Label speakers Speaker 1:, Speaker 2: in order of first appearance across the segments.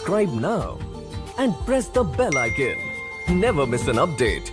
Speaker 1: subscribe now and press the bell icon. Never miss an update.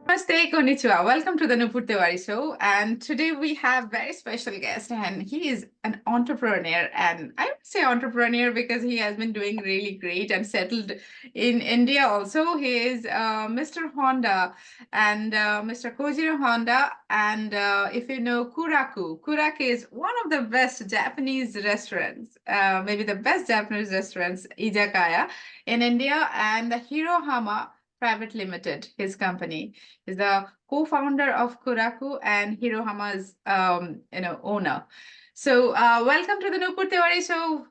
Speaker 2: Namaste, konnichiwa. Welcome to the Nupur Show. And today we have very special guest, and he is an entrepreneur. And I would say entrepreneur because he has been doing really great and settled in India. Also, he is Mr. Honda and Mr. Kojiro Honda. And if you know kuuraku, kuuraku is one of the best Japanese restaurants, maybe the best Japanese restaurants, izakaya in India, and the Hirohama Private Limited, his company, is the co-founder of Kuuraku and Hirohama's owner. So welcome to the Nupur Show,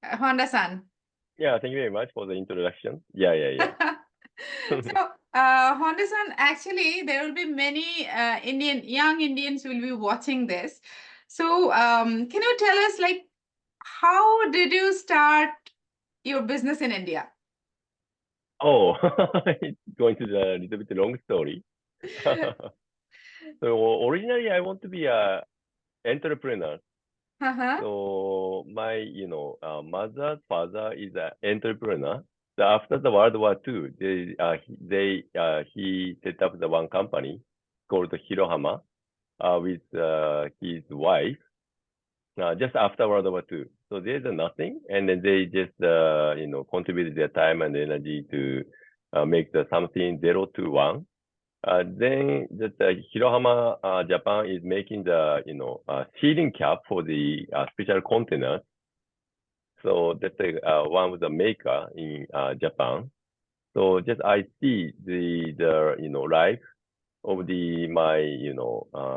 Speaker 2: Honda-san.
Speaker 3: Yeah, thank you very much for the introduction. Yeah.
Speaker 2: So Honda-san, actually there will be many young Indians will be watching this. So can you tell us, like, how did you start your business in India?
Speaker 3: Oh, it's going to the little bit long story. So originally I want to be a entrepreneur. So my, mother's father is an entrepreneur. So after the World War II, he set up the one company called Hirohama with his wife just after World War II. So there's nothing, and then they just contributed their time and energy to make the something 0 to 1. Then the Hirohama, Japan is making the sealing cap for the special containers. So that's one of the maker in Japan. So just I see the life of my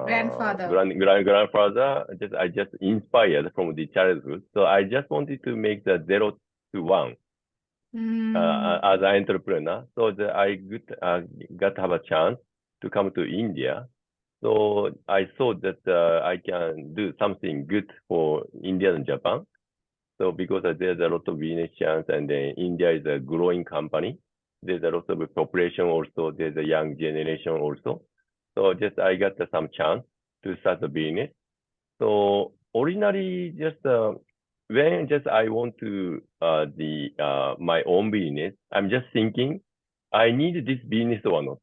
Speaker 3: grandfather. I just inspired from the childhood. So I just wanted to make the 0 to 1 as an entrepreneur. So I got to have a chance to come to India. So I thought that I can do something good for India and Japan. So because there's a lot of business chance, and then India is a growing company. There's a lot of population also. There's a young generation also. So just I got some chance to start the business. So originally, just when just I want to my own business, I'm just thinking, I need this business or not.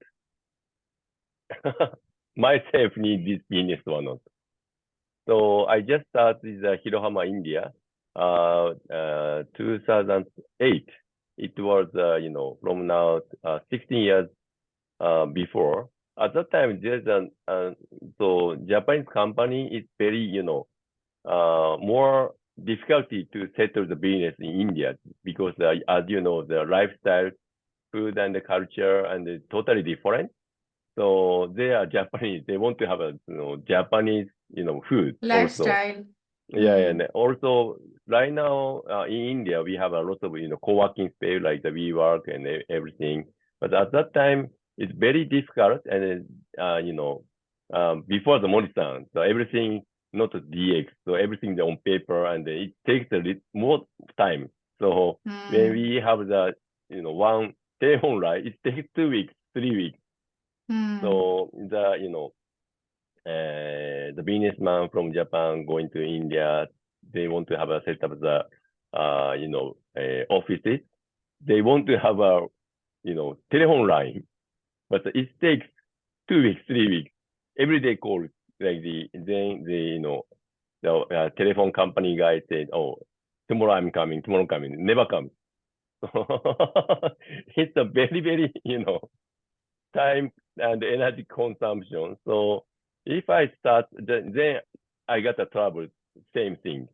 Speaker 3: Myself need this business or not. So I just started Hirohama, India, 2008. It was, from now 16 years before. At that time, there's so Japanese company is very, more difficulty to settle the business in India because, as you know, the lifestyle, food and the culture and totally different. So they are Japanese. They want to have a Japanese, food
Speaker 2: Lifestyle.
Speaker 3: Also. Yeah, and also right now in India we have a lot of co-working space like the WeWork and everything. But at that time it's very difficult, and before the Morrison, so everything not DX, so everything on paper, and it takes a little more time. So when we have the one telephone line, it takes 2 weeks, 3 weeks. So the businessman from Japan going to India, they want to have a set up the offices. They want to have a telephone line, but it takes 2 weeks, 3 weeks. Every day calls, like the telephone company guy said, "Oh, tomorrow I'm coming, tomorrow coming," never comes. It's a very time and energy consumption. So if I start, then I got a trouble. Same thing.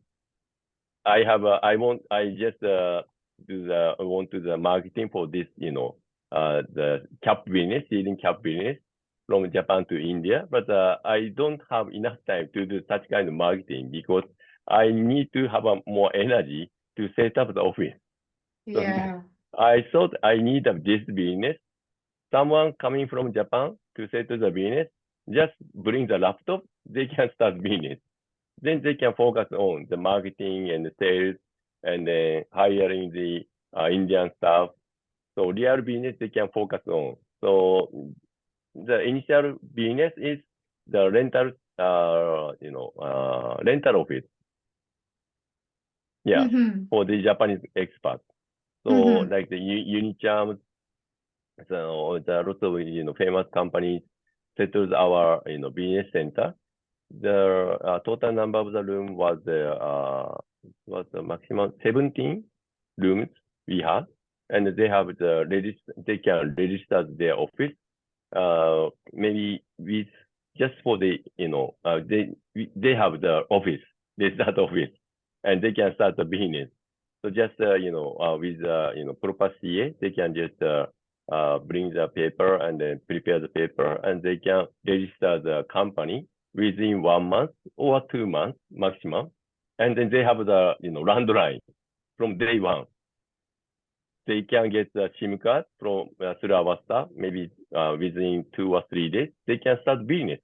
Speaker 3: I just want to do the marketing for this, the cap business, sealing cap business from Japan to India, but I don't have enough time to do such kind of marketing because I need to have more energy to set up the office.
Speaker 2: Yeah.
Speaker 3: So I thought I need this business. Someone coming from Japan to set the business, just bring the laptop, they can start business. Then they can focus on the marketing and the sales and hiring the Indian staff. So real business they can focus on. So the initial business is the rental, rental office. Yeah,
Speaker 2: Mm-hmm.
Speaker 3: for the Japanese expats. So
Speaker 2: Mm-hmm.
Speaker 3: like the Unicharm, so the lots of famous companies settled our business center. The total number of the room was the maximum 17 rooms we had, and they have they can register their office. Maybe with just for the they have the office, they start office, and they can start the business. So just with proper CA, they can just bring the paper and then prepare the paper, and they can register the company within 1 month or 2 months maximum, and then they have the landline from day one. They can get the SIM card from through our staff, maybe within 2 or 3 days. They can start business.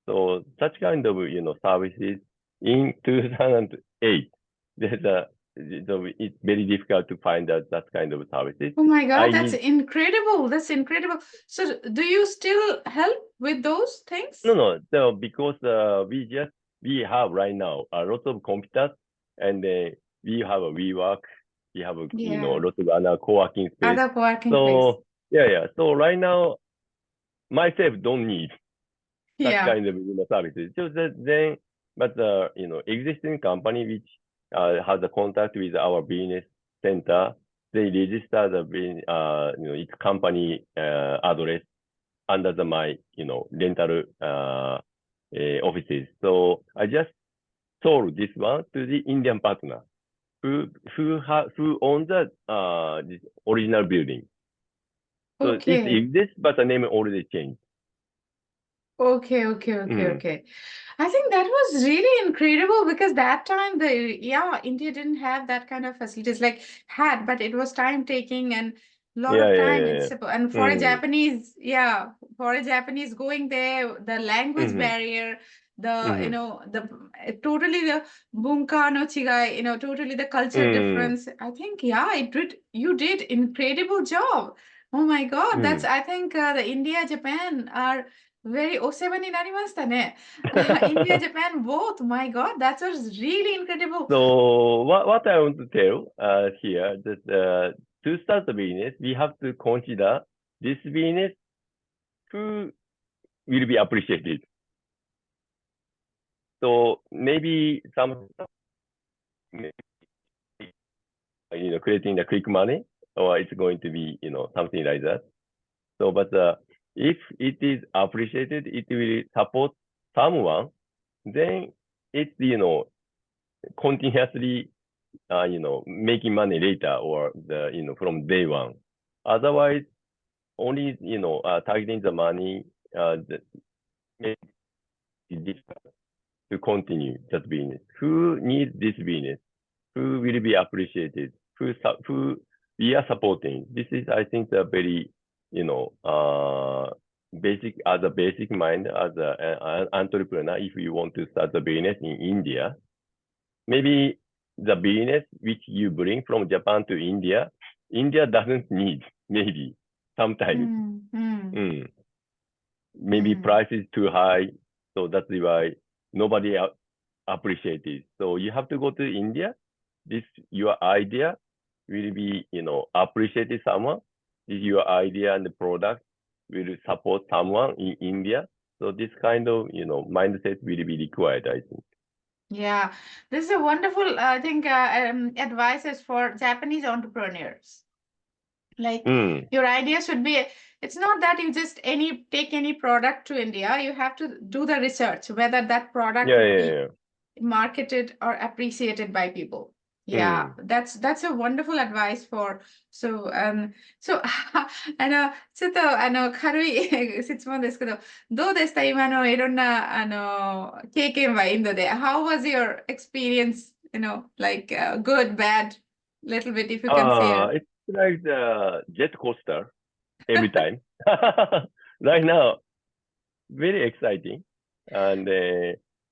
Speaker 3: So such kind of services in 2008, there's it's very difficult to find that kind of services.
Speaker 2: Oh my God,
Speaker 3: I
Speaker 2: that's
Speaker 3: need
Speaker 2: incredible. That's incredible. So do you still help with those things?
Speaker 3: no. So because we have right now a lot of computers, and we have a WeWork, we have a
Speaker 2: Yeah.
Speaker 3: lot of other co-working space.
Speaker 2: Other co-working place.
Speaker 3: So yeah. So right now myself don't need such
Speaker 2: Yeah.
Speaker 3: kind of services. So then, but existing company which has a contact with our business center, they register its company address under my rental offices. So I just sold this one to the Indian partner who owns the this original building. So it
Speaker 2: Okay.
Speaker 3: exists, but the name already changed.
Speaker 2: Okay.
Speaker 3: Mm.
Speaker 2: I think that was really incredible because that time India didn't have that kind of facilities like had, but it was time taking and lot
Speaker 3: Yeah,
Speaker 2: of
Speaker 3: yeah,
Speaker 2: time
Speaker 3: yeah,
Speaker 2: it's
Speaker 3: yeah.
Speaker 2: and for a
Speaker 3: Mm.
Speaker 2: Japanese, for a Japanese going there, the language
Speaker 3: Mm-hmm.
Speaker 2: barrier, the
Speaker 3: Mm-hmm.
Speaker 2: the totally the bunka no chigai, totally the culture
Speaker 3: Mm.
Speaker 2: difference. I think you did incredible job. Oh my God, that's
Speaker 3: Mm.
Speaker 2: I think the India Japan are very お世話になりましたね. India, Japan, both. My God, that was really incredible.
Speaker 3: So what I want to tell here that to start the business, we have to consider this business who will be appreciated. So maybe some creating the quick money, or it's going to be something like that. So but if it is appreciated, it will support someone. Then it's continuously making money later or from day one. Otherwise, only, targeting the money, that makes it difficult to continue that business. Who needs this business? Who will be appreciated? Who we are supporting? This is, I think, a very, basic, as a basic mind, as an entrepreneur, if you want to start a business in India, maybe the business which you bring from Japan to India, India doesn't need, maybe, sometimes. Mm. Maybe price is too high, so that's why nobody appreciates it. So you have to go to India. This your idea will be, appreciated someone. This your idea and the product will support someone in India. So this kind of, mindset will be required, I think.
Speaker 2: Yeah, this is a wonderful, I think, advices for Japanese entrepreneurs. Like
Speaker 3: Mm.
Speaker 2: your idea should be, it's not that you just take any product to India. You have to do the research whether that product
Speaker 3: Yeah,
Speaker 2: would
Speaker 3: yeah,
Speaker 2: be
Speaker 3: yeah.
Speaker 2: marketed or appreciated by people. Yeah,
Speaker 3: Mm.
Speaker 2: that's a wonderful advice for so so ちょっと軽い質問ですけど、どうでした今のいろんな経験はインドで How was your experience? Like good, bad, little bit if you can share.
Speaker 3: It's like the jet coaster every time. Right now, very exciting. And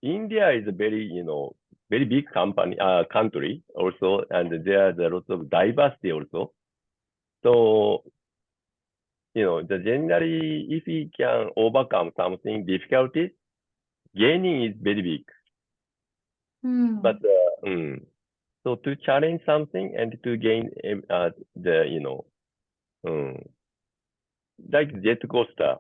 Speaker 3: India is a very, very big country also, and there's a lot of diversity also. So, generally, if we can overcome something difficulties, gaining is very big. But so to challenge something and to gain like jet coaster.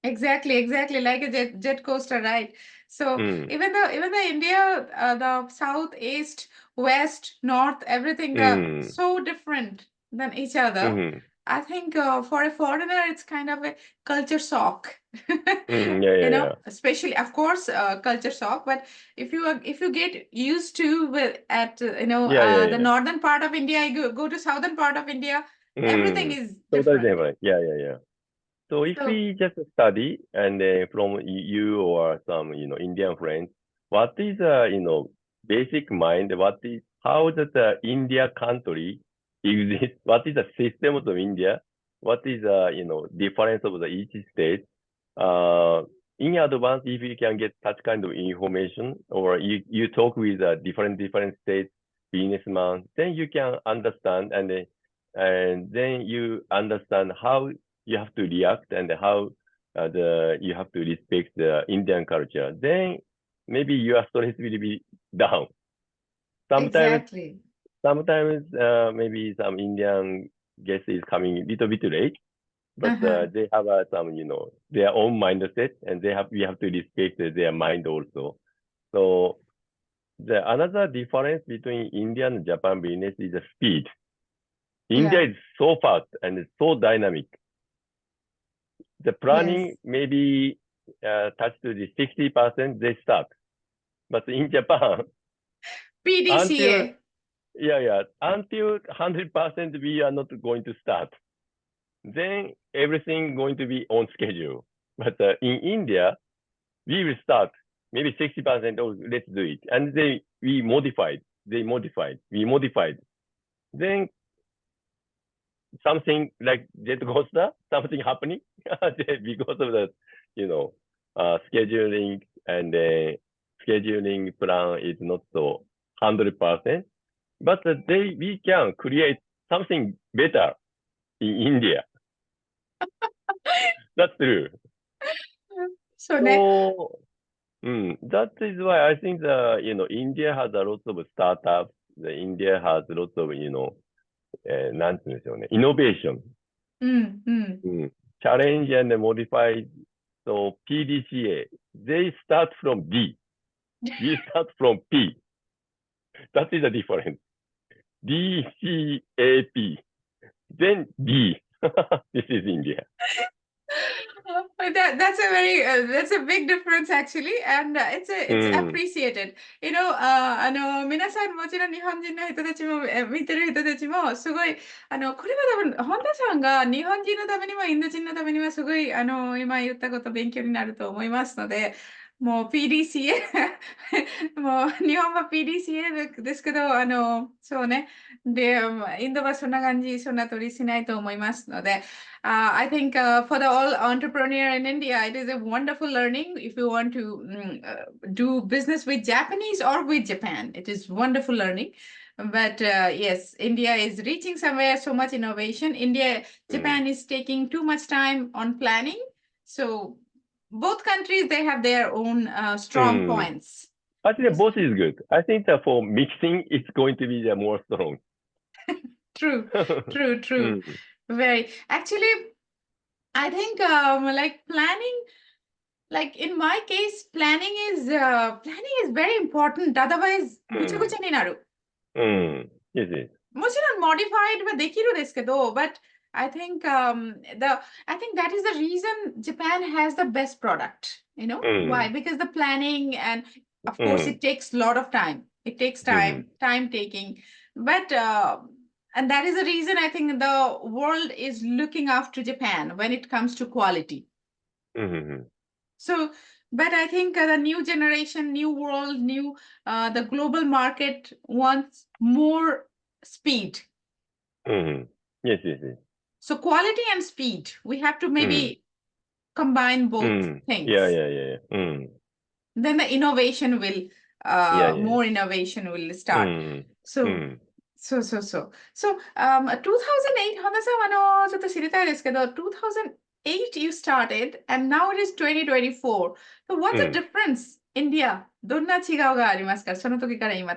Speaker 2: Exactly, like a jet coaster, right? So even the India, the south, east, west, north, everything so different than each other. I think for a foreigner, it's kind of a culture shock. Especially, of course, culture shock. But if you get used to the northern part of India, you go to southern part of India, everything is
Speaker 3: totally
Speaker 2: different.
Speaker 3: different. So if we just study and from you or some Indian friends, what is basic mind? How does the India country exist? What is the system of India? What is difference of the each state? In advance, if you can get such kind of information, or you talk with different states businessman, then you can understand and then you understand how you have to react and how you have to respect the Indian culture. Then maybe your stress will be down.
Speaker 2: Exactly.
Speaker 3: Sometimes maybe some Indian guest is coming a little bit late, but they have some their own mindset, and we have to respect their mind also. So another difference between India and Japan business is the speed. India is so fast and so dynamic. The planning maybe touch to the 60%, they start. But in Japan,
Speaker 2: PDCA.
Speaker 3: until 100% we are not going to start. Then everything going to be on schedule. But in India, we will start maybe 60%. Oh, let's do it, and we modified. We modified. Then something like jet coaster, something happening because of the, scheduling and scheduling plan is not so 100%. But we can create something better in India. That's true.
Speaker 2: So
Speaker 3: that is why I think India has a lot of startups. India has a lot of innovation. Challenge and modify. So PDCA, they start from D. We start from P. That is the difference. DCAP. Then D. This is India.
Speaker 2: That's a big difference actually, and it's appreciated. 皆さんもちろん日本人の人たちも見てる人たちもすごいこれは多分本田さんが日本人のためにもインド人のためにもすごい今言ったこと勉強になると思いますので、もう PDCA もう日本は PDCA ですけどそうねでインドはそんな感じそんな取りしないと思いますので。I think for the all entrepreneur in India, it is a wonderful learning if you want to do business with Japanese or with Japan. It is wonderful learning. But yes, India is reaching somewhere, so much innovation. Japan is taking too much time on planning. So both countries, they have their own strong points.
Speaker 3: I think both is good. I think that for mixing, it's going to be the more strong.
Speaker 2: True. Very. Actually, I think like planning, like in my case, planning is very important. Otherwise, ぐちゃぐちゃになる。
Speaker 3: Yes, yes.
Speaker 2: もちろん modified はできるですけど、but I think I think that is the reason Japan has the best product. Why? Because the planning and of course it takes a lot of time. It takes time taking, but and that is the reason I think the world is looking after Japan when it comes to quality. So, but I think the new generation, new world, the global market wants more speed.
Speaker 3: Yes.
Speaker 2: So quality and speed, we have to maybe combine both things.
Speaker 3: Yeah.
Speaker 2: Then the innovation will, more innovation will start. So そう。So, 2008、花さんちょっと知りたいですけど、2008 2008 you started and now it is 2024. So what's the difference? India, どんな違いがありますかその時から今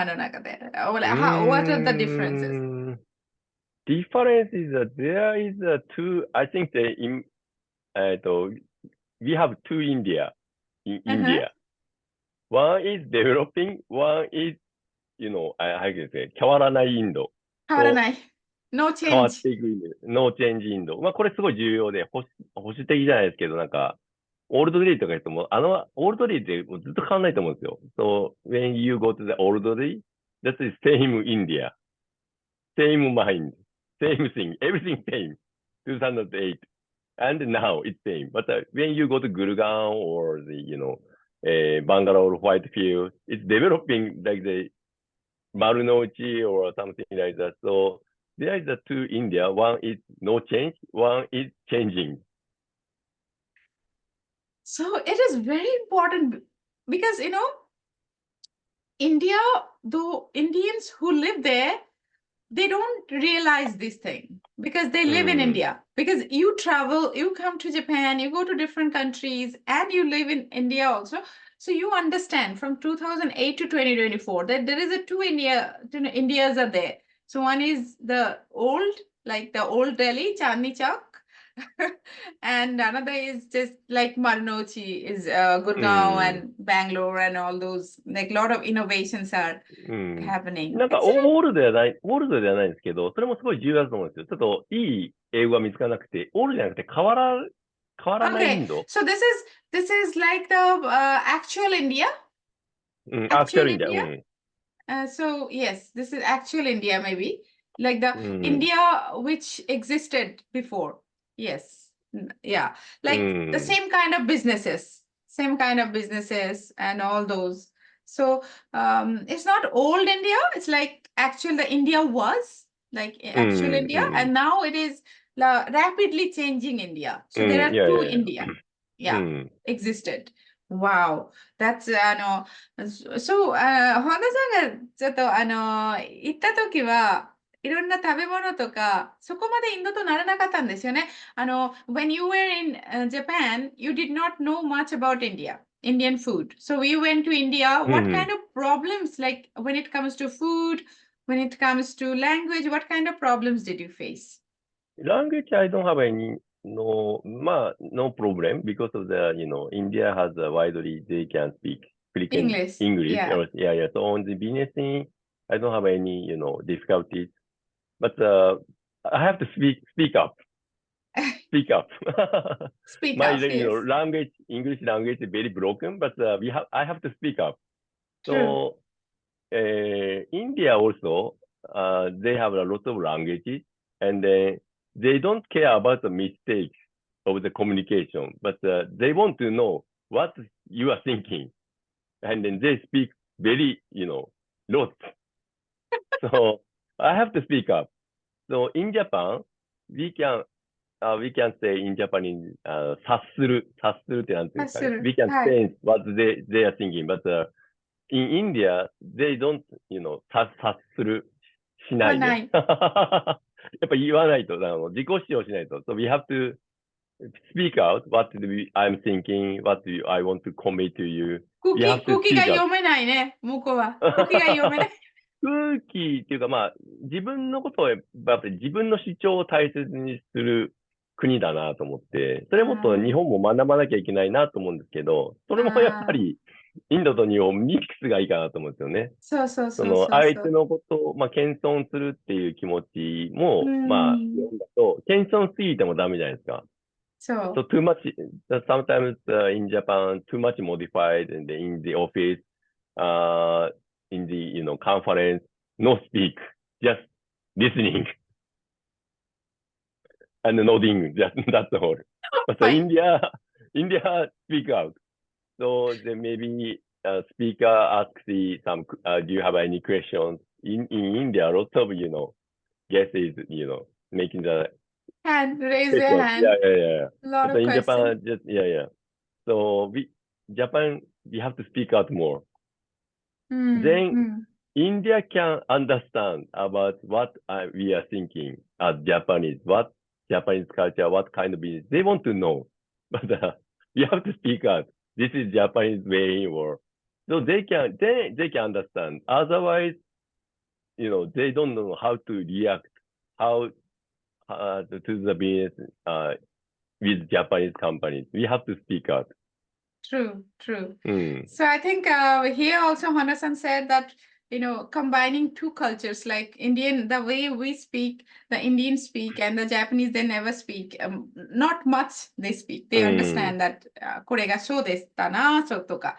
Speaker 2: の中で。What are the differences?
Speaker 3: Difference is that there is a two, I think we have two India in India. One is developing, one is, how can you say, 変わらないインド。
Speaker 2: 変わらない。No
Speaker 3: 変わっ
Speaker 2: change.
Speaker 3: ていくインド。ノーチェンジインド。まあ、これすごい重要で、保守的じゃないですけど、なんか、オールドデイとか言っても、オールドデイってもうずっと変わらないと思うんですよ。So, when you go to the old day, that's the same India. Same mind. Same thing. Everything same. 2008. And now it's same. But when you go to Gurgaon or Bangalore Whitefield, it's developing like the Marunouchi or something like that. So there is the two India. One is no change. One is changing.
Speaker 2: So it is very important because, India, though Indians who live there, they don't realize this thing because they live in India. Because you travel, you come to Japan, you go to different countries, and you live in India also. So you understand from 2008 to 2024 that there is a Indias are there. So one is the old, like the old Delhi, Chandni Chowk, and another is just like Marunouchi is Gurgaon and Bangalore and all those, like a lot of innovations are happening.
Speaker 3: なんか、
Speaker 2: It's a
Speaker 3: オールドではないんですけど、それもすごい重要だと思うんですよ。ちょっといい英語が見つからなくて、オールドじゃなくて変わらないイン
Speaker 2: Okay,
Speaker 3: ド。
Speaker 2: so this is like the actual India.
Speaker 3: アクチャ
Speaker 2: Actual
Speaker 3: ルインディア。
Speaker 2: India. So yes, this is actual India maybe, like the
Speaker 3: うん。
Speaker 2: India which existed before. Yes, yeah, like the same kind of businesses and all those. So it's not old India. It's like actual the India was like actual India, and now it is rapidly changing India. So there are two India. Yeah, existed. Wow, that's so 本田さんがちょっと行った時はいろんな食べ物とかそこまでインドとならなかったんですよね。when you were in Japan, you did not know much about Indian food. So we went to India. What kind of problems, like when it comes to food, when it comes to language, what kind of problems did you face?
Speaker 3: Language, I don't have no problem because of India has a widely, they can speak frequent
Speaker 2: English,
Speaker 3: English.
Speaker 2: yeah.
Speaker 3: So on the business thing, I don't have any, difficulties. But I have to speak up. Speak up.
Speaker 2: Speak
Speaker 3: My,
Speaker 2: up, yes.
Speaker 3: language, English language is very broken, but I have to speak up.
Speaker 2: True.
Speaker 3: So India also, they have a lot of languages, and then they don't care about the mistakes of the communication, but they want to know what you are thinking, and then they speak very, lot. So I have to speak up. So in Japan, we can say in Japanese, 察するってなんていうんですかね。We can
Speaker 2: はい。
Speaker 3: sense what they are thinking, but in India, they don't, 察する、しないね。
Speaker 2: はない。
Speaker 3: やっぱ言わないと、自己主張しないと。So we have to speak out what I'm thinking, what I want to convey to you.
Speaker 2: 空
Speaker 3: We
Speaker 2: 気、
Speaker 3: have to
Speaker 2: 空気が
Speaker 3: speak
Speaker 2: 読
Speaker 3: out.
Speaker 2: めないね、向こうは。空気が読めない。
Speaker 3: 空気っていうか、まあ、自分のことを、やっぱり自分の主張を大切にする国だなと思って、それもっと日本も学ばなきゃいけないなと思うんですけど、それもやっぱりインドと日本ミックスがいいかなと思うんですよね。
Speaker 2: そうそうそうそう。
Speaker 3: 相手のことを、謙遜するっていう気持ちも、日本だと、謙遜すぎてもダメじゃないですか。
Speaker 2: そう。
Speaker 3: So too much, sometimes in Japan, too much modified in the office, in the, conference, no speak, just listening and nodding, that's all. But
Speaker 2: はい。
Speaker 3: India speak out. So then maybe speaker asks do you have any questions? In India, a lot of, guesses, making the
Speaker 2: Hand, raise their
Speaker 3: questions.
Speaker 2: hand.
Speaker 3: Yeah.
Speaker 2: A lot
Speaker 3: But
Speaker 2: of
Speaker 3: in
Speaker 2: questions.
Speaker 3: Japan, So Japan, we have to speak out more. Then India can understand about what we are thinking as Japanese. What Japanese culture, what kind of business. They want to know, but you have to speak out. This is Japanese way, or so they can understand. Otherwise, they don't know how to react, how to the business with Japanese companies. We have to speak out.
Speaker 2: True, true.
Speaker 3: Mm.
Speaker 2: So I think here also Hana-san said that, combining two cultures like Indian, the way we speak, the Indians speak, and the Japanese, they never speak. Not much they speak. They understand that これがそうでしたな、そうとか.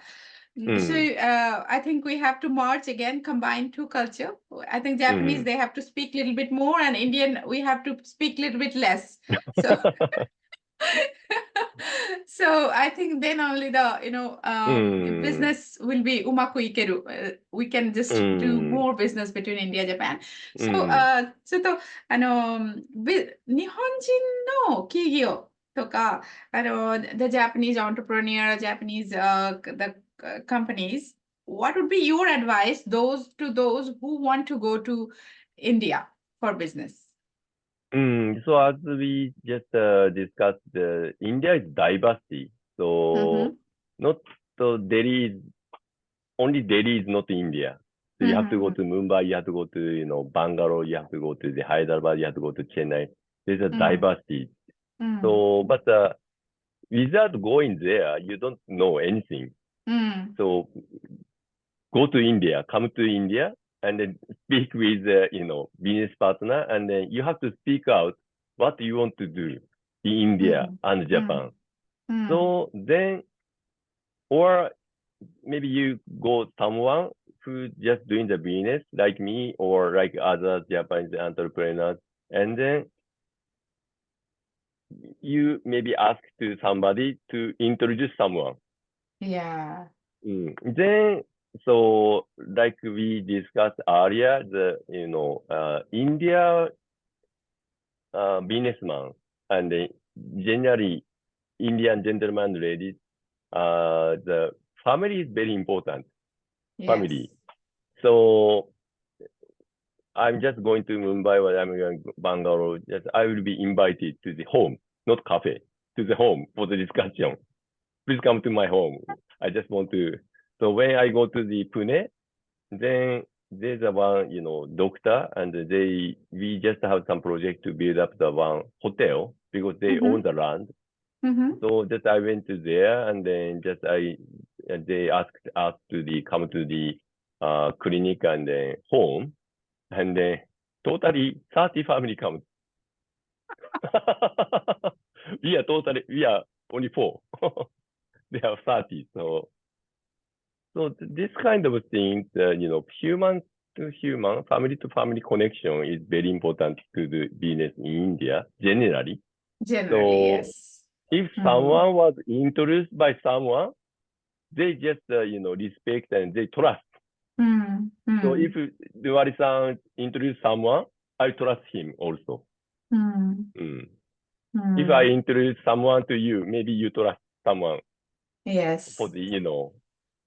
Speaker 2: So I think we have to merge again, combine two culture. I think Japanese, they have to speak a little bit more, and Indian, we have to speak a little bit less. So so I think then only the business will be umaku ikeru. We can just do more business between India Japan. So ちょっと日本人の企業とかthe Japanese entrepreneur, Japanese the companies. What would be your advice those who want to go to India for business?
Speaker 3: So as we just discussed, India is diversity. So not Delhi is only Delhi is not India. So you have to go to Mumbai, you have to go to Bangalore, you have to go to the Hyderabad, you have to go to Chennai. There's a diversity. So but without going there, you don't know anything. So go to India, come to India, and then speak with business partner, and then you have to speak out what you want to do in India and Japan. So then, or maybe you go someone who just doing the business like me or like other Japanese entrepreneurs, and then you maybe ask to somebody to introduce someone.
Speaker 2: Yeah.
Speaker 3: Then, so like we discussed earlier, the India businessman and generally Indian gentleman ladies, the family is very important.
Speaker 2: Yes.
Speaker 3: Family. So I'm just going to Mumbai or I'm going to Bangalore. I will be invited to the home, not cafe, to the home for the discussion. Please come to my home. I just want to. So when I go to the Pune, then there's a one, doctor, and we just have some project to build up the one hotel because they own the land. So just I went to there, and then they asked us to come to the clinic and then home, and then totally 30 family comes. we are only 4. They have 30. So this kind of things, human to human, family to family connection is very important to the business in India, generally.
Speaker 2: Generally, yes.
Speaker 3: If someone was introduced by someone, they just, respect and they trust. So if Duwari-san introduce someone, I trust him also. If I introduce someone to you, maybe you trust someone.
Speaker 2: Yes.
Speaker 3: For the,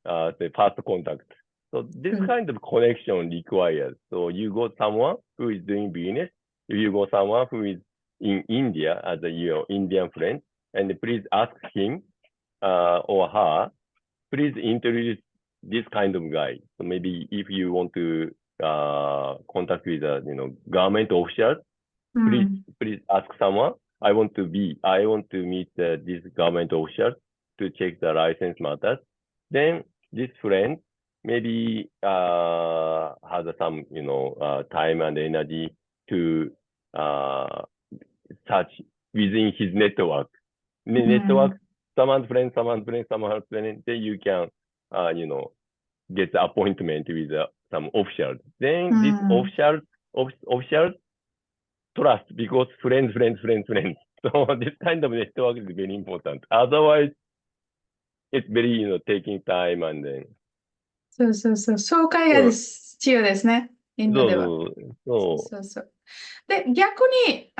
Speaker 3: the first contact. So this kind of connection required. So you go someone who is doing business, if you go someone who is in India as a Indian friend, and please ask him or her, please introduce this kind of guy. So maybe if you want to contact with government officials, please ask someone. I want to meet this government officials to check the license matters. Then this friend maybe has some time and energy to search within his network. Network, someone's friend, then you can get the appointment with some officials. Then these officials trust because friends. So this kind of network is very important. Otherwise, it's very, taking time and then.
Speaker 2: そう。紹介が必要ですね。インドでは。そう。で、逆に、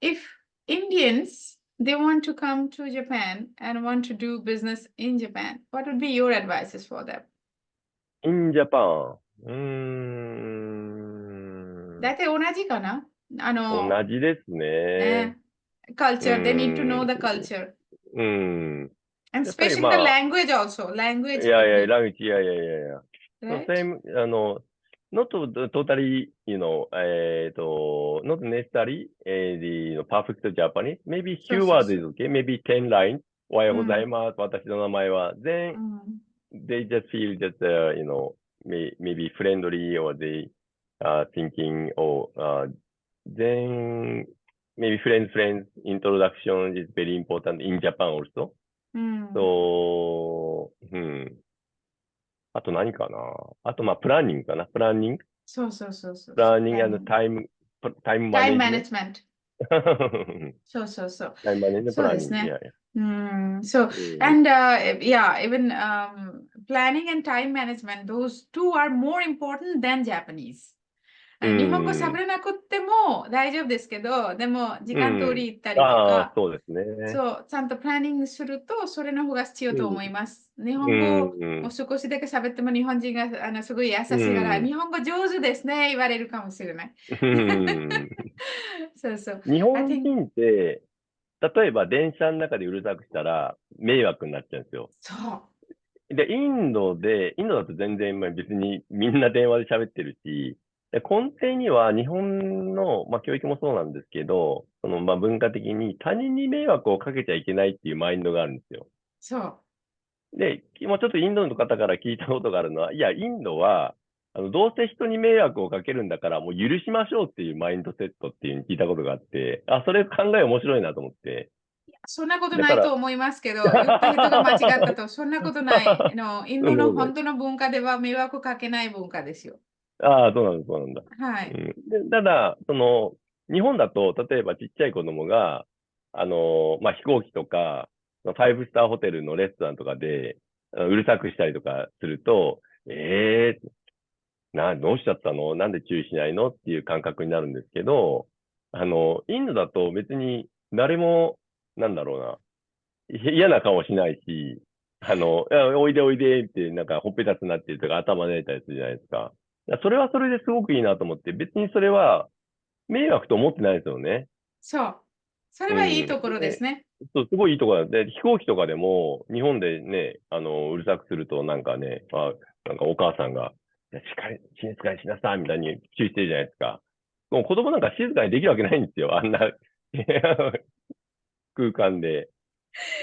Speaker 2: if Indians, they want to come to Japan and want to do business in Japan, what would be your advices for them?
Speaker 3: In Japan,
Speaker 2: 大体同じかなの、
Speaker 3: 同じですね。
Speaker 2: culture, they need to know the culture.
Speaker 3: うん。
Speaker 2: And
Speaker 3: やっぱり
Speaker 2: especially the
Speaker 3: まあ、
Speaker 2: language also.
Speaker 3: い
Speaker 2: Language
Speaker 3: やい
Speaker 2: would
Speaker 3: や、
Speaker 2: be,
Speaker 3: ランチ、いやいやいやいや。So
Speaker 2: right?
Speaker 3: same, not totally, not necessarily the perfect Japanese. Maybe
Speaker 2: そう
Speaker 3: few
Speaker 2: そう
Speaker 3: words
Speaker 2: そ
Speaker 3: is
Speaker 2: う。
Speaker 3: okay. Maybe 10 lines. おはようござい
Speaker 2: うん。
Speaker 3: ます。私の名前は。Then
Speaker 2: うん。
Speaker 3: they just feel that, maybe friendly or they are thinking, or then maybe friends introduction is very important in Japan also.
Speaker 2: うん。
Speaker 3: So, あと何かなあと、まあ、プランニングかなプランニング
Speaker 2: そうそうそうそうそう。
Speaker 3: プランニング and
Speaker 2: planning.
Speaker 3: time
Speaker 2: Time
Speaker 3: management?
Speaker 2: management. そうそうそう。
Speaker 3: time management
Speaker 2: そうで
Speaker 3: planning.
Speaker 2: す
Speaker 3: Yeah,
Speaker 2: ね。
Speaker 3: yeah.
Speaker 2: So,
Speaker 3: うん。
Speaker 2: and yeah, even planning and time management, those two are more important than Japanese.
Speaker 3: う
Speaker 2: 日本語喋
Speaker 3: ん。
Speaker 2: れなくっても大丈夫ですけど、でも時
Speaker 3: う
Speaker 2: 間通り
Speaker 3: ん。
Speaker 2: 行ったりと
Speaker 3: ああ、
Speaker 2: か、
Speaker 3: そうですね。
Speaker 2: そう、ちゃんとプランニングすると、それの方が必要と
Speaker 3: うん。
Speaker 2: 思います。日
Speaker 3: う
Speaker 2: 本語
Speaker 3: ん。
Speaker 2: を少しだけ喋っても日本人がすごい優し
Speaker 3: う
Speaker 2: いから、
Speaker 3: ん。
Speaker 2: 日本語上手ですね、言われるかもしれない。
Speaker 3: うん。
Speaker 2: そうそう。
Speaker 3: 日
Speaker 2: I
Speaker 3: 本
Speaker 2: think
Speaker 3: 人って、例えば電車の中でうるさくしたら迷惑になっちゃうんですよ。
Speaker 2: そう。
Speaker 3: で、インドだと全然まあ別にみんな電話で喋ってるし、で根底には日本の、まあ、教育もそうなんですけど、まあ、文化的に他人に迷惑をかけちゃいけないっていうマインドがあるんですよ。
Speaker 2: そう。
Speaker 3: で、もうちょっとインドの方から聞いたことがあるのは、いや、インドは、どうせ人に迷惑をかけるんだから、もう許しましょうっていうマインドセットっていうのを聞いたことがあって、あ、それ考え面白いなと思って。
Speaker 2: そんなこと
Speaker 3: だから、
Speaker 2: ないと思いますけど、言った人が間違ったと、そんなことない。インドの
Speaker 3: そんなことない。
Speaker 2: 本当の文化では迷惑かけない文化ですよ。
Speaker 3: ああ、そうなんだ、そうなんだ。
Speaker 2: はい。
Speaker 3: うん、でただ、日本だと、例えばちっちゃい子供が、まあ、飛行機とか、ファイブスターホテルのレストランとかで、うるさくしたりとかすると、どうしちゃったのなんで注意しないのっていう感覚になるんですけど、インドだと別に誰も、なんだろうな、嫌な顔しないし、いやおいでおいでって、なんかほっぺたつになってるとか頭撫いたりするじゃないですか。それはそれですごくいいなと思って、別にそれは迷惑と思ってないですよね。
Speaker 2: そう。それ
Speaker 3: うん。
Speaker 2: はいいところです
Speaker 3: で、
Speaker 2: ね。
Speaker 3: そう、すごいいいところなんで、飛行機とかでも、日本でね、うるさくすると、なんかね、なんかお母さんが、いや静かにしなさい、みたいに注意してるじゃないですか。もう子供なんか静かにできるわけないんですよ、あんな空間で。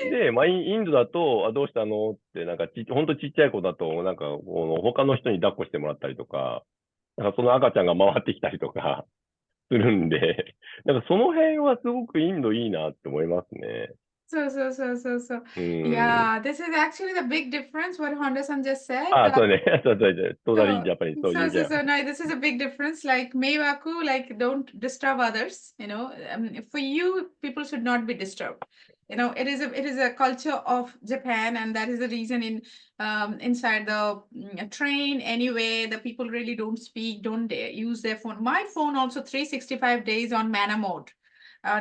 Speaker 3: で、まあ、インドだと、どうしたのって、なんかほんとちっちゃい子だと、なんか、他の人に抱っこしてもらったりとか、なんかその赤ちゃんが回ってきたりとかするんで、なんかその辺はすごくインドいいなって思いますね。
Speaker 2: そうそうそうそうそう。
Speaker 3: うん。
Speaker 2: Yeah, this is actually the big difference what Honda-san just said.
Speaker 3: あ、そうね。そうそうそう。totally
Speaker 2: So,
Speaker 3: Japanese. そういうじゃん。
Speaker 2: so no, this is a big difference. Like Meiwaku, like don't disturb others. For you, people should not be disturbed. It is a culture of Japan, and that is the reason inside the train anyway, the people really don't speak, don't use their phone. My phone also 365 days on mana mode,
Speaker 3: うん。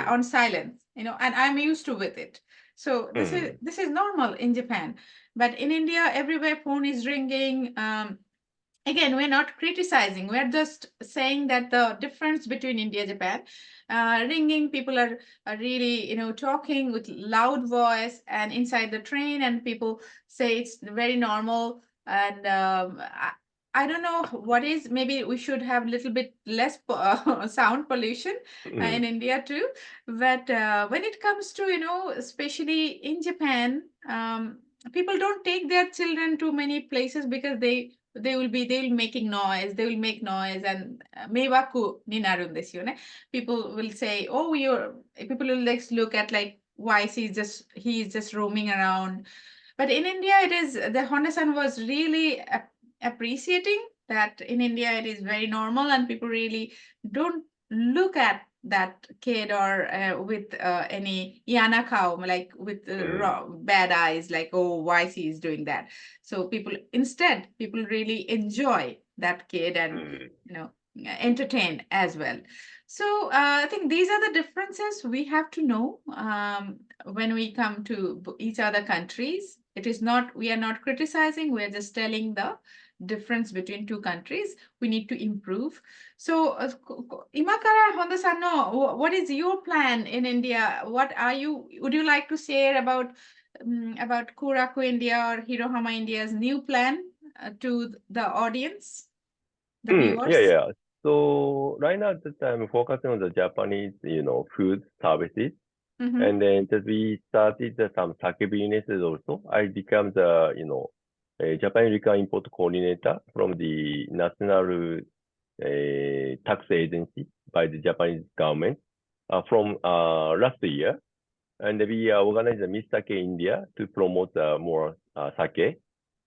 Speaker 2: on silence. And I'm used to with it. So
Speaker 3: う
Speaker 2: this is
Speaker 3: ん。
Speaker 2: this is normal in Japan. But in India, everywhere phone is ringing. Again, we're not criticizing. We're just saying that the difference between India, Japan, ringing, people are really, talking with loud voice and inside the train, and people say it's very normal. And I don't know what is. Maybe we should have a little bit less sound pollution
Speaker 3: う
Speaker 2: in
Speaker 3: ん。
Speaker 2: India too. But when it comes to, especially in Japan, people don't take their children to many places because they will making noise, they will make noise, and meiwaku ni narun desu yo ne. People will say, oh, people will look at like why he is just roaming around. But in India, it is the Honda-san was really appreciating that in India it is very normal, and people really don't look at that kid or with any yana cow, like with
Speaker 3: うん。
Speaker 2: bad eyes, like, oh, why he is doing that. So people really enjoy that kid, and
Speaker 3: うん。
Speaker 2: entertain as well. So I think these are the differences we have to know when we come to each other countries. We are not criticizing, we're just telling the difference between two countries. We need to improve. So, Imakara Honda-san, what is your plan in India? Would you like to share about Kuuraku India or Hirohama India's new plan to the audience, the viewers?
Speaker 3: Yeah. So right now, just I'm focusing on the Japanese, food services.
Speaker 2: Mm-hmm.
Speaker 3: And then just we started some sake businesses also. I become the, a Japanese liquor import coordinator from the national tax agency by the Japanese government from last year. And we organized the Miss Sake India to promote more sake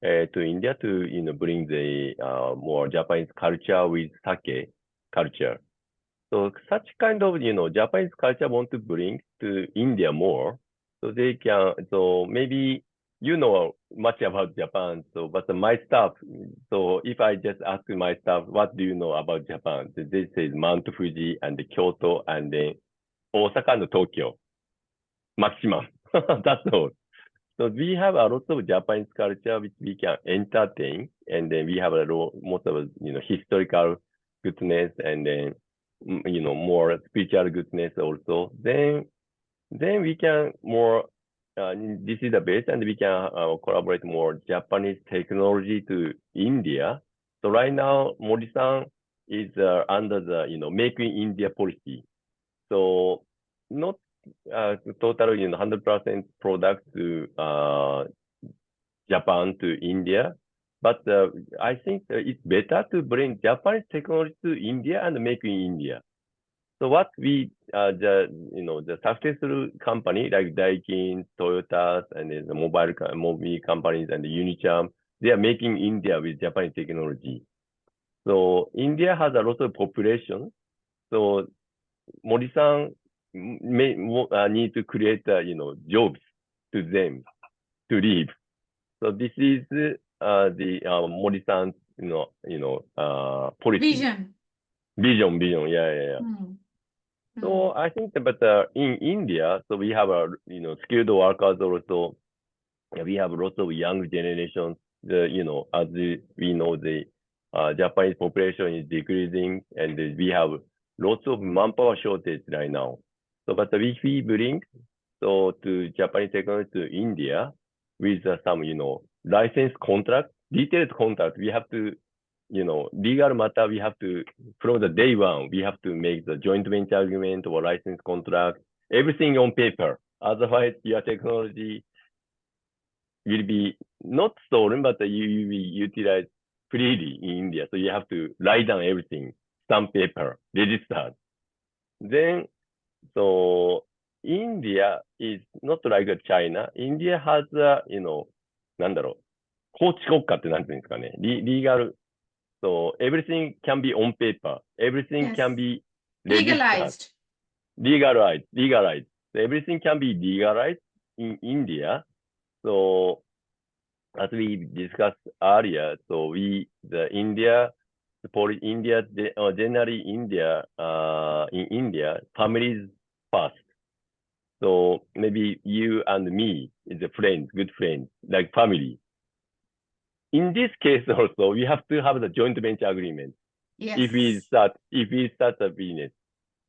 Speaker 3: to India to bring the more Japanese culture with sake culture. So such kind of Japanese culture want to bring to India more, so they can. So maybe much about Japan. So but my staff. So if I just ask my staff, what do you know about Japan? They say Mount Fuji and Kyoto and then Osaka and Tokyo maximum. That's all. So we have a lot of Japanese culture which we can entertain, and then we have most of historical goodness, and then more spiritual goodness also. Then we can more. This is the base, and we can collaborate more Japanese technology to India. So right now, Mori-san is under the Make in India policy. So not total 100% products to Japan to India, but I think it's better to bring Japanese technology to India and make in India. So what we the successful company like Daikin, Toyota, and the mobile companies and the Unicharm, they are making India with Japanese technology. So India has a lot of population. So Mori-san may need to create jobs to them to live. So this is the Mori-san's policy. Vision. Yeah. So I think that, but in India, so we have skilled workers also. We have lots of young generations. As we know, the Japanese population is decreasing, and we have lots of manpower shortage right now. So, but if we bring to Japanese technology to India with some license contract, detailed contract, we have to legal matter, we have to, from the day one, we have to make the joint venture agreement or license contract, everything on paper. Otherwise, your technology will be not stolen, but you will be utilized freely in India. So you have to write down everything, stamp paper, registered. Then, so India is not like China. India has法治国家ってなんていうんですかね。legal. So everything can be on paper. Everything can be registered. Legalized. So everything can be legalized in India. So as we discussed earlier, so generally India, in India, families first. So maybe you and me is a friend, good friend, like family. In this case also, we have to have the joint venture agreement.
Speaker 2: Yes.
Speaker 3: If we start a business.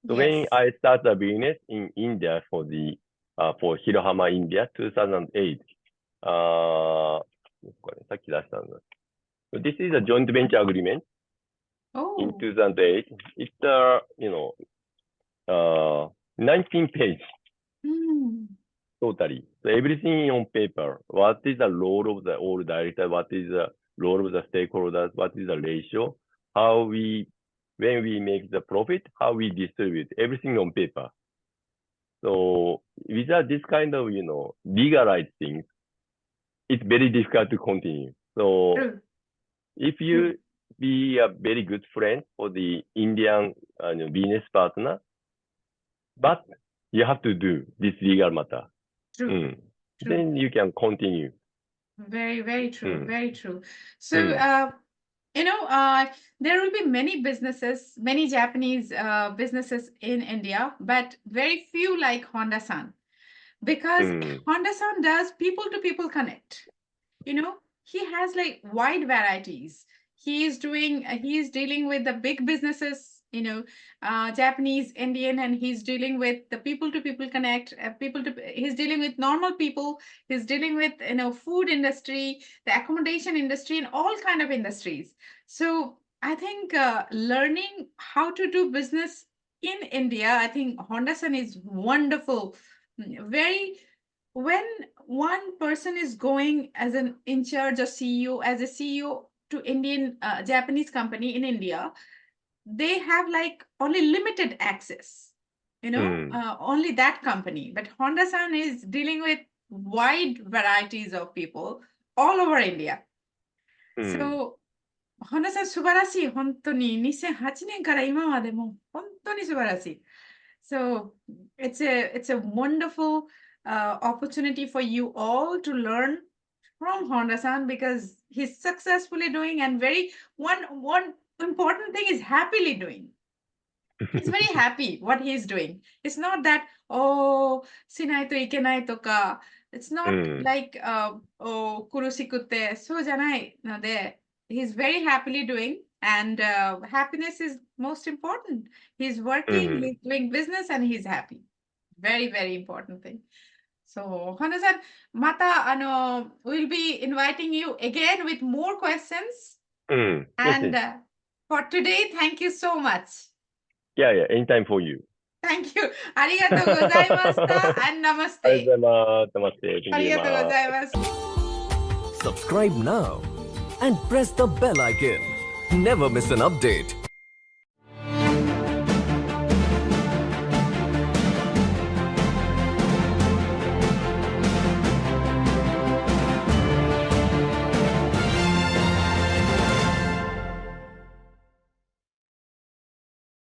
Speaker 3: So when I start a business in India for Hirohama, India, 2008, so this is a joint venture agreement in 2008. It's 19 pages totally. So everything on paper. What is the role of the all director? What is the role of the stakeholders? What is the ratio? When we make the profit, how we distribute everything on paper. So without this kind of legalized things, it's very difficult to continue. So if you be a very good friend for the Indian business partner, but you have to do this legal matter. True. Then you can continue.
Speaker 2: Very, very true. Very true. So, there will be many businesses, many Japanese businesses in India, but very few like Honda-san, because Honda-san does people-to-people connect. he has like wide varieties. He is dealing with the big businesses, Japanese, Indian, and he's dealing with the people to people connect, he's dealing with normal people, he's dealing with, food industry, the accommodation industry, and all kind of industries. So I think learning how to do business in India, I think Honda-san is wonderful. Very, when one person is going as an in charge or CEO, as a CEO to Indian Japanese company in India, they have like only limited access, only that company. But Honda-san is dealing with wide varieties of people all over India. So 本田さん素晴らしい。本当に2008年から今までも本当に素晴らしい。So it's a wonderful opportunity for you all to learn from Honda-san because he's successfully doing and one important thing is happily doing. He's very happy what he's doing. It's not that, oh, しないといけないとか、it's not like, oh, 苦しくて、そうじゃないので、he's very happily doing, and happiness is most important. He's working, he's doing business, and he's happy. Very, very important thing. So, Honda-san, また、we'll be inviting you again with more questions. And for today, thank you so much.
Speaker 3: Yeah, anytime for you.
Speaker 2: Thank you. ありがとうございました。and
Speaker 3: あり
Speaker 2: namaste.
Speaker 3: がとうございます。Namaste.
Speaker 2: ありがとうございます。
Speaker 1: Subscribe now and press the bell icon. Never miss an update.